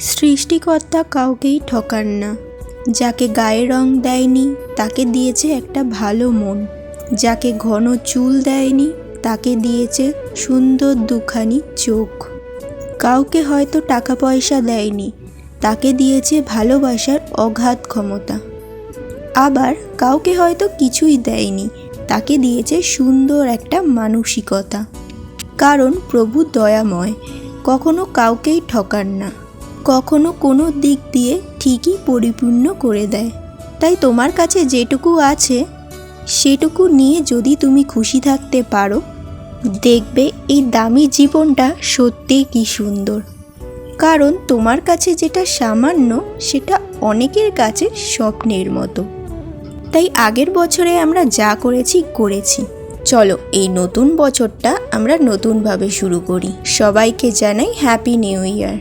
সৃষ্টিকর্তা কাউকেই ঠকান না। যাকে গায়ে রং দেয়নি তাকে দিয়েছে একটা ভালো মন, যাকে ঘন চুল দেয়নি তাকে দিয়েছে সুন্দর দুখানি চোখ, কাউকে হয়তো টাকা পয়সা দেয়নি তাকে দিয়েছে ভালোবাসার অগাধ ক্ষমতা, আবার কাউকে হয়তো কিছুই দেয়নি তাকে দিয়েছে সুন্দর একটা মানসিকতা। কারণ প্রভু দয়াময়, কখনো কাউকেই ঠকান না, কখনো কোনো দিক দিয়ে ঠিকই পরিপূর্ণ করে দেয়। তাই তোমার কাছে যেটুকু আছে সেটুকু নিয়ে যদি তুমি খুশি থাকতে পারো, দেখবে এই দামি জীবনটা সত্যিই কি সুন্দর। কারণ তোমার কাছে যেটা সামান্য সেটা অনেকের কাছে স্বপ্নের মতো। তাই আগের বছরে আমরা যা করেছি, চলো এই নতুন বছরটা আমরা নতুনভাবে শুরু করি। সবাইকে জানাই হ্যাপি নিউ ইয়ার।